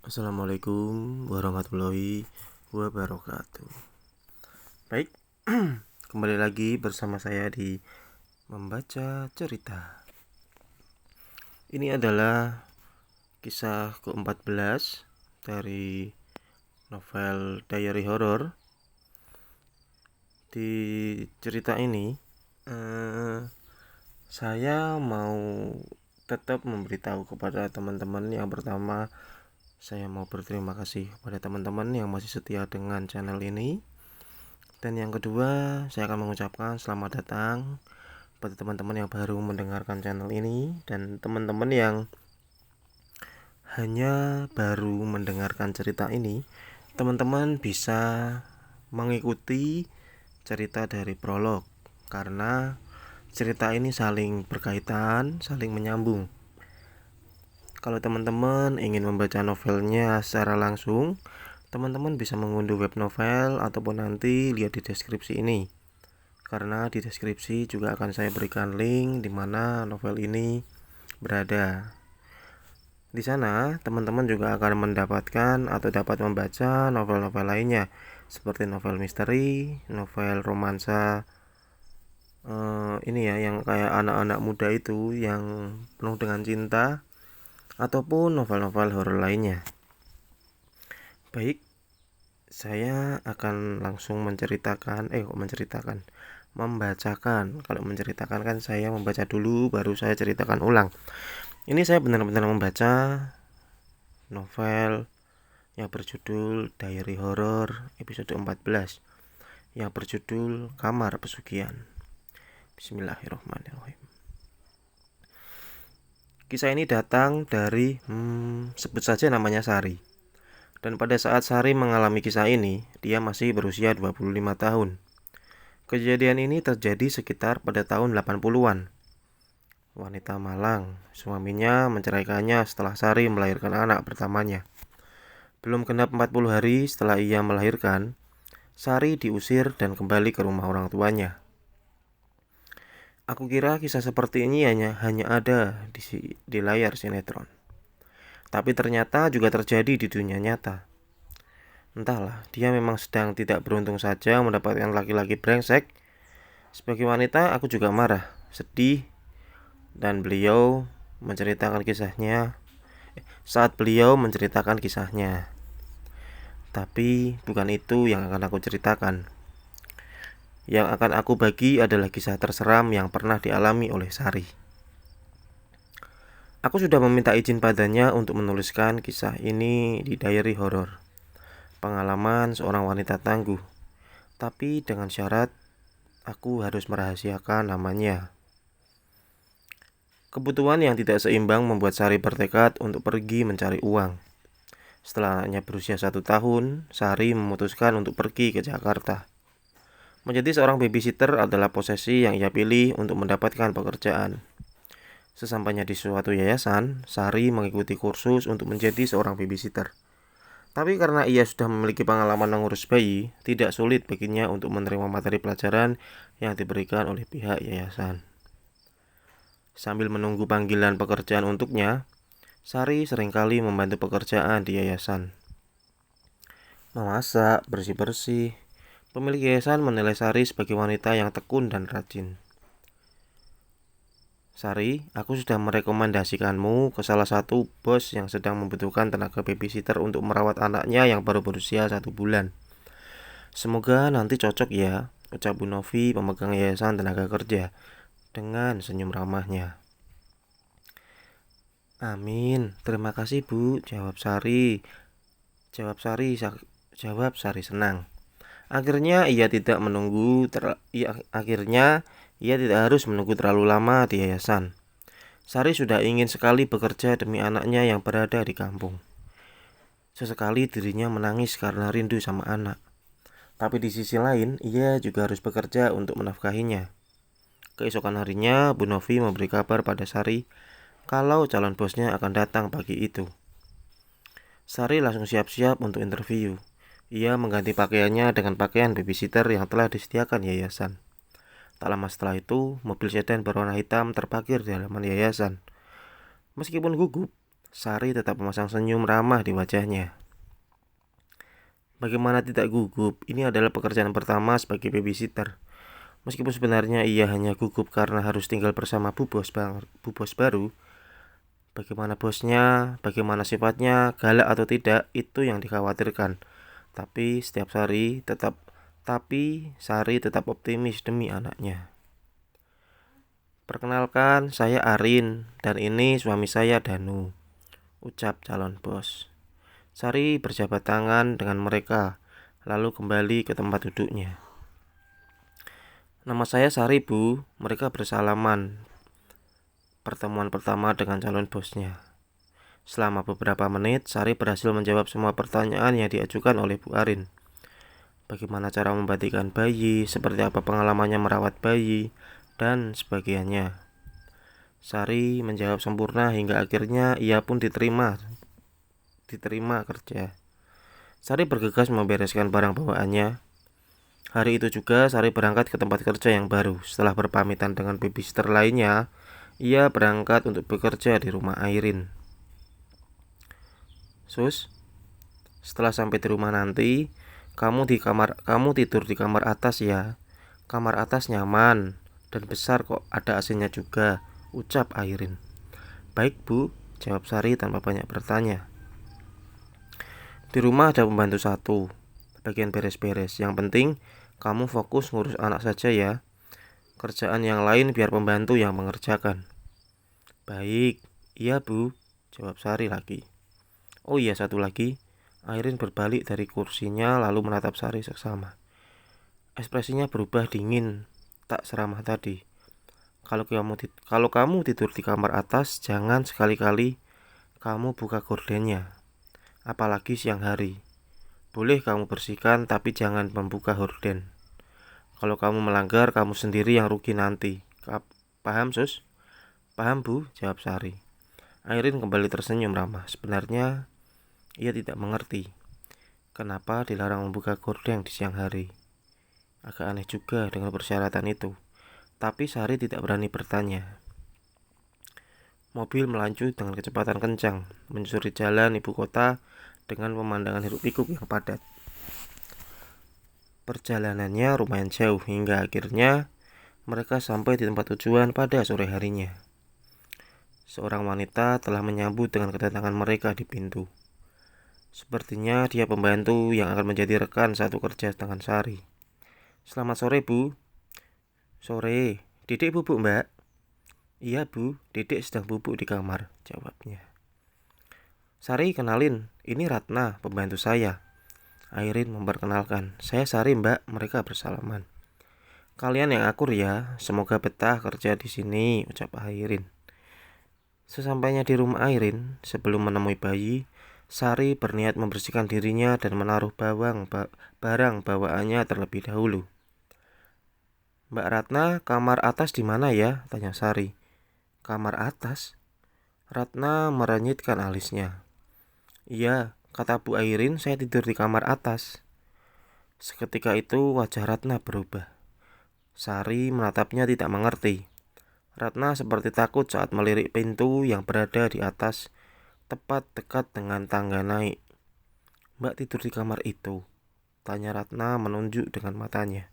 Assalamualaikum warahmatullahi wabarakatuh. Baik, kembali lagi bersama saya di Membaca Cerita. Ini adalah kisah ke-14 dari novel Diary Horror. Di cerita ini, saya mau tetap memberitahu kepada teman-teman. Yang pertama, saya mau berterima kasih kepada teman-teman yang masih setia dengan channel ini. Dan yang kedua, saya akan mengucapkan selamat datang pada teman-teman yang baru mendengarkan channel ini. Dan teman-teman yang hanya baru mendengarkan cerita ini, teman-teman bisa mengikuti cerita dari prolog, karena cerita ini saling berkaitan, saling menyambung. Kalau teman-teman ingin membaca novelnya secara langsung, teman-teman bisa mengunduh web novel ataupun nanti lihat di deskripsi ini. Karena di deskripsi juga akan saya berikan link di mana novel ini berada. Di sana, teman-teman juga akan mendapatkan atau dapat membaca novel-novel lainnya seperti novel misteri, novel romansa, ini ya yang kayak anak-anak muda itu yang penuh dengan cinta, ataupun novel-novel horor lainnya. Baik, saya akan langsung membacakan. Kalau menceritakan kan saya membaca dulu baru saya ceritakan ulang. Ini saya benar-benar membaca novel yang berjudul Diary Horror episode 14 yang berjudul Kamar Pesugihan. Bismillahirrahmanirrahim. Kisah ini datang dari sebut saja namanya Sari. Dan pada saat Sari mengalami kisah ini, dia masih berusia 25 tahun. Kejadian ini terjadi sekitar pada tahun 80-an. Wanita Malang, suaminya menceraikannya setelah Sari melahirkan anak pertamanya. Belum genap 40 hari setelah ia melahirkan, Sari diusir dan kembali ke rumah orang tuanya. Aku kira kisah seperti ini hanya ada di layar sinetron. Tapi ternyata juga terjadi di dunia nyata. Entahlah, dia memang sedang tidak beruntung saja mendapatkan laki-laki brengsek. Sebagai wanita, aku juga marah, sedih, dan beliau menceritakan kisahnya. Saat beliau menceritakan kisahnya. Tapi bukan itu yang akan aku ceritakan. Yang akan aku bagi adalah kisah terseram yang pernah dialami oleh Sari. Aku sudah meminta izin padanya untuk menuliskan kisah ini di Diary Horror, pengalaman seorang wanita tangguh. Tapi dengan syarat aku harus merahasiakan namanya. Kebutuhan yang tidak seimbang membuat Sari bertekad untuk pergi mencari uang. Setelah anaknya berusia 1 tahun, Sari memutuskan untuk pergi ke Jakarta. Menjadi seorang babysitter adalah posisi yang ia pilih untuk mendapatkan pekerjaan. Sesampainya di suatu yayasan, Sari mengikuti kursus untuk menjadi seorang babysitter. Tapi karena ia sudah memiliki pengalaman mengurus bayi, tidak sulit baginya untuk menerima materi pelajaran yang diberikan oleh pihak yayasan. Sambil menunggu panggilan pekerjaan untuknya, Sari seringkali membantu pekerjaan di yayasan. Memasak, bersih-bersih. Pemilik yayasan menilai Sari sebagai wanita yang tekun dan rajin. Sari, aku sudah merekomendasikanmu ke salah satu bos yang sedang membutuhkan tenaga babysitter untuk merawat anaknya yang baru berusia 1 bulan. Semoga nanti cocok ya, ucap Bu Novi, pemegang yayasan tenaga kerja, dengan senyum ramahnya. Amin, terima kasih Bu, jawab Sari. Jawab Sari senang. Akhirnya ia tidak harus menunggu terlalu lama di yayasan. Sari sudah ingin sekali bekerja demi anaknya yang berada di kampung. Sesekali dirinya menangis karena rindu sama anak. Tapi di sisi lain, ia juga harus bekerja untuk menafkahinya. Keesokan harinya, Bu Novi memberi kabar pada Sari kalau calon bosnya akan datang pagi itu. Sari langsung siap-siap untuk interview. Ia mengganti pakaiannya dengan pakaian babysitter yang telah disediakan yayasan. Tak lama setelah itu, mobil sedan berwarna hitam terparkir di halaman yayasan. Meskipun gugup, Sari tetap memasang senyum ramah di wajahnya. Bagaimana tidak gugup? Ini adalah pekerjaan pertama sebagai babysitter. Meskipun sebenarnya ia hanya gugup karena harus tinggal bersama bu bos baru. Bagaimana bosnya, bagaimana sifatnya, galak atau tidak, itu yang dikhawatirkan. Tapi Sari tetap optimis demi anaknya. Perkenalkan, saya Arin dan ini suami saya Danu, ucap calon bos. Sari berjabat tangan dengan mereka, lalu kembali ke tempat duduknya. Nama saya Sari, Bu. Mereka bersalaman. Pertemuan pertama dengan calon bosnya. Selama beberapa menit, Sari berhasil menjawab semua pertanyaan yang diajukan oleh Bu Arin. Bagaimana cara membatikkan bayi, seperti apa pengalamannya merawat bayi, dan sebagainya. Sari menjawab sempurna hingga akhirnya ia pun diterima kerja. Sari bergegas membereskan barang bawaannya. Hari itu juga Sari berangkat ke tempat kerja yang baru. Setelah berpamitan dengan babysitter lainnya, ia berangkat untuk bekerja di rumah Airin. Sus, setelah sampai di rumah nanti, kamu tidur di kamar atas ya. Kamar atas nyaman dan besar kok, ada AC-nya juga, ucap Airin. Baik, Bu, jawab Sari tanpa banyak bertanya. Di rumah ada pembantu satu, bagian beres-beres. Yang penting kamu fokus ngurus anak saja ya. Kerjaan yang lain biar pembantu yang mengerjakan. Baik, iya Bu, jawab Sari lagi. Oh iya, satu lagi. Airin berbalik dari kursinya lalu menatap Sari seksama. Ekspresinya berubah dingin, tak seramah tadi. Kalau kamu tidur di kamar atas, jangan sekali-kali kamu buka gordennya, apalagi siang hari. Boleh kamu bersihkan, tapi jangan membuka horden. Kalau kamu melanggar, kamu sendiri yang rugi nanti. Paham, Sus? Paham, Bu, jawab Sari. Airin kembali tersenyum ramah. Sebenarnya ia tidak mengerti kenapa dilarang membuka gorden di siang hari. Agak aneh juga dengan persyaratan itu. Tapi Sari tidak berani bertanya. Mobil melaju dengan kecepatan kencang, menyusuri jalan ibu kota dengan pemandangan hiruk-pikuk yang padat. Perjalanannya lumayan jauh hingga akhirnya mereka sampai di tempat tujuan pada sore harinya. Seorang wanita telah menyambut dengan kedatangan mereka di pintu. Sepertinya dia pembantu yang akan menjadi rekan satu kerja dengan Sari. Selamat sore, Bu. Sore. Dedek bubuk, Mbak? Iya, Bu. Dedek sedang bubuk di kamar, jawabnya. Sari, kenalin. Ini Ratna, pembantu saya. Airin memperkenalkan. Saya Sari, Mbak. Mereka bersalaman. Kalian yang akur ya. Semoga betah kerja di sini, ucap Airin. Sesampainya di rumah Airin, sebelum menemui bayi, Sari berniat membersihkan dirinya dan menaruh barang bawaannya terlebih dahulu. Mbak Ratna, kamar atas di mana ya? Tanya Sari. Kamar atas? Ratna merenyitkan alisnya. Iya, kata Bu Airin, saya tidur di kamar atas. Seketika itu wajah Ratna berubah. Sari menatapnya tidak mengerti. Ratna seperti takut saat melirik pintu yang berada di atas, tepat dekat dengan tangga naik. Mbak tidur di kamar itu? Tanya Ratna menunjuk dengan matanya.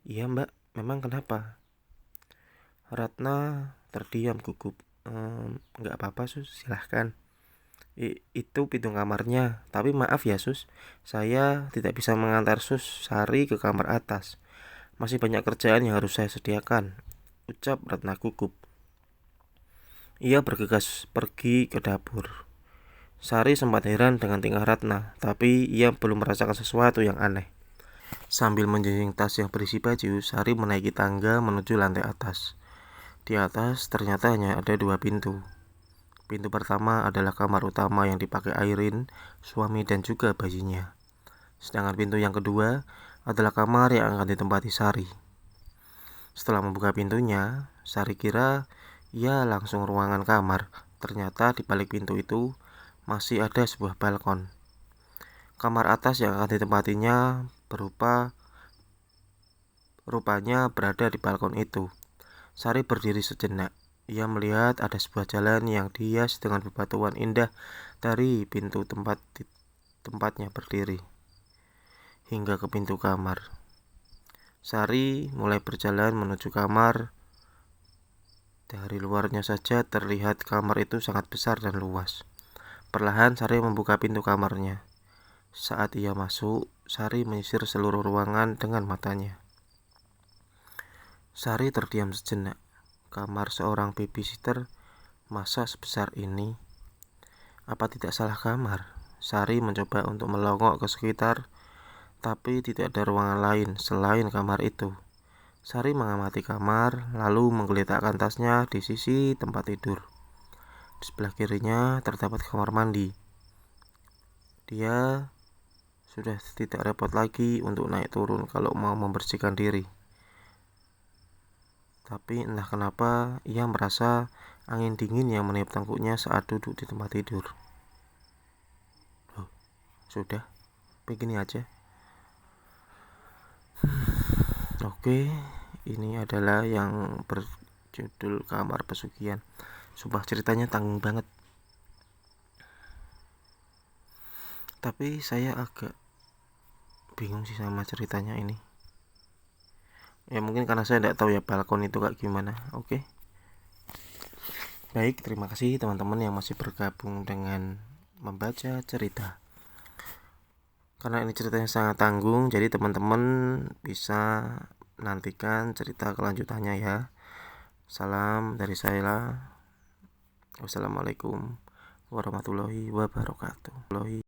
Iya, Mbak, memang kenapa? Ratna terdiam gugup. Enggak apa-apa, Sus, silahkan. Itu pintu kamarnya. Tapi maaf ya, Sus, saya tidak bisa mengantar Sus Sari ke kamar atas. Masih banyak kerjaan yang harus saya sediakan, ucap Ratna gugup. Ia bergegas pergi ke dapur. Sari sempat heran dengan tingkah Ratna, tapi ia belum merasakan sesuatu yang aneh. Sambil menjinjing tas yang berisi baju, Sari menaiki tangga menuju lantai atas. Di atas ternyata hanya ada dua pintu. Pintu pertama adalah kamar utama yang dipakai Airin, suami dan juga bayinya. Sedangkan pintu yang kedua adalah kamar yang akan ditempati Sari. Setelah membuka pintunya, Sari kira ia langsung ruangan kamar. Ternyata di balik pintu itu masih ada sebuah balkon. Kamar atas yang akan ditempatinya rupanya berada di balkon itu. Sari berdiri sejenak. Ia melihat ada sebuah jalan yang dihias dengan bebatuan indah dari pintu tempatnya berdiri hingga ke pintu kamar. Sari mulai berjalan menuju kamar. Dari luarnya saja terlihat kamar itu sangat besar dan luas. Perlahan Sari membuka pintu kamarnya. Saat ia masuk, Sari menyisir seluruh ruangan dengan matanya. Sari terdiam sejenak. Kamar seorang babysitter, masa sebesar ini? Apa tidak salah kamar? Sari mencoba untuk melongok ke sekitar, tapi tidak ada ruangan lain selain kamar itu. Sari mengamati kamar, lalu menggeletakkan tasnya di sisi tempat tidur. Di sebelah kirinya terdapat kamar mandi. Dia sudah tidak repot lagi untuk naik turun kalau mau membersihkan diri. Tapi entah kenapa ia merasa angin dingin yang meniup tengkuknya saat duduk di tempat tidur. Sudah, begini aja. Oke, ini adalah yang berjudul Kamar Pesugihan. Sumpah ceritanya tanggung banget. Tapi saya agak bingung sih sama ceritanya ini. Ya mungkin karena saya tidak tahu ya balkon itu kayak gimana. Oke. Baik, terima kasih teman-teman yang masih bergabung dengan membaca cerita. Karena ini ceritanya sangat tanggung, jadi teman-teman bisa nantikan cerita kelanjutannya ya. Salam dari saya. Wassalamualaikum warahmatullahi wabarakatuh.